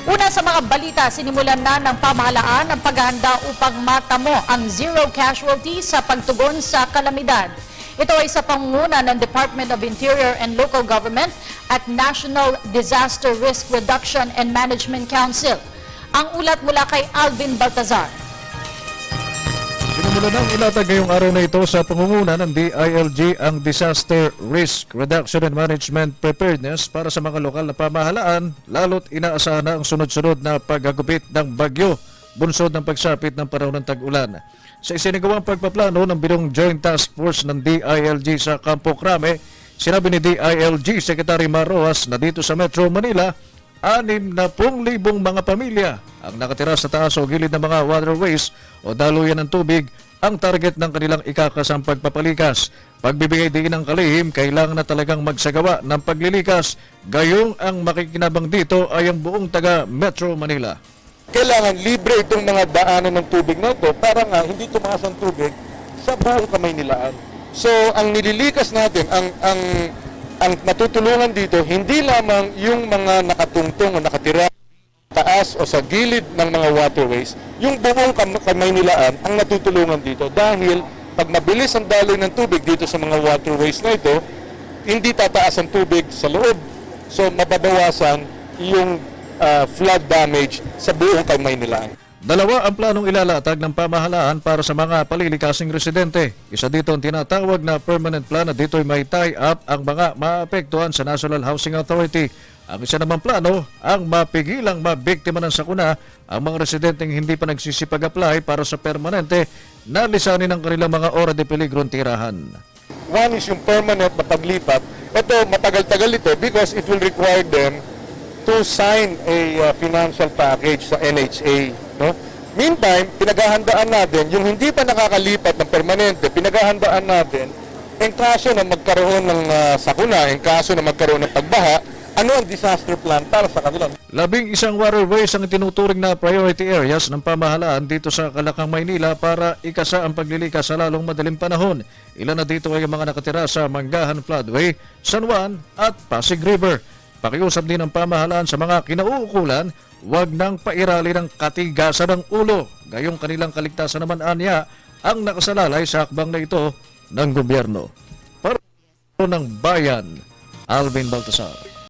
Una sa mga balita, sinimulan na ng pamahalaan ang paghahanda upang matamo ang zero casualty sa pagtugon sa kalamidad. Ito ay sa pangunguna ng Department of Interior and Local Government at National Disaster Risk Reduction and Management Council. Ang ulat mula kay Alvin Baltazar. Sinimulan ng ilatag ngayong araw na ito sa pangunguna ng DILG ang Disaster Risk Reduction and Management Preparedness para sa mga lokal na pamahalaan, lalo't inaasahan na ang sunod-sunod na paghagupit ng bagyo, bunsod ng pagsapit ng panahon ng tag-ulan. Sa isinagawang pagpaplano ng Binong Joint Task Force ng DILG sa Campo Crame, sinabi ni DILG Secretary Mar Rojas na dito sa Metro Manila, 60,000 mga pamilya ang nakatira sa taas o gilid ng mga waterways o daluyan ng tubig ang target ng kanilang ikakasang pagpapalikas. Pagbibigay din ng kalihim, kailangan na talagang magsagawa ng paglilikas. Gayong ang makikinabang dito ay ang buong taga Metro Manila. Kailangan libre itong mga daanan ng tubig na ito para nga hindi tumaas ang tubig sa buong Kamaynilaan. So ang nililikas natin, ang matutulungan dito, hindi lamang yung mga nakatungtong o nakatira taas o sa gilid ng mga waterways, yung buong Kamaynilaan ang natutulungan dito dahil pag mabilis ang daloy ng tubig dito sa mga waterways na ito, hindi tataas ang tubig sa loob. So mababawasan yung flood damage sa buong Kamaynilaan. Dalawa ang planong ilalatag ng pamahalaan para sa mga palilikasing residente. Isa dito ang tinatawag na permanent plan na dito'y may tie-up ang mga maapektuhan sa National Housing Authority. Ang isa namang plano ang mapigilang mabiktima ng sakuna ang mga residenteng hindi pa nagsisipag-apply para sa permanente na lisanin ang kanilang mga ora de peligro tirahan. One is yung permanent na paglipat. Ito, matagal-tagal ito because it will require them to sign a financial package sa NHA. No? Meantime, pinaghahandaan natin, yung hindi pa nakakalipat ng permanente, pinaghahandaan natin, in kaso na magkaroon ng sakuna, in kaso na magkaroon ng pagbaha, ano ang disaster plan para sa kanila? 11 waterways ang tinuturing na priority areas ng pamahalaan dito sa Calacang, Maynila para ikasa ang paglilikas sa lalong madaling panahon. Ilan na dito ay ang mga nakatira sa Manggahan Floodway, San Juan at Pasig River. Pakiusap din ng pamahalaan sa mga kinauukulan, huwag nang pairali ng katigasan ng ulo. Gayong kanilang kaligtasan naman anya ang nakasalalay sa akbang na ito ng gobyerno. Para ng bayan, Alvin Baltazar.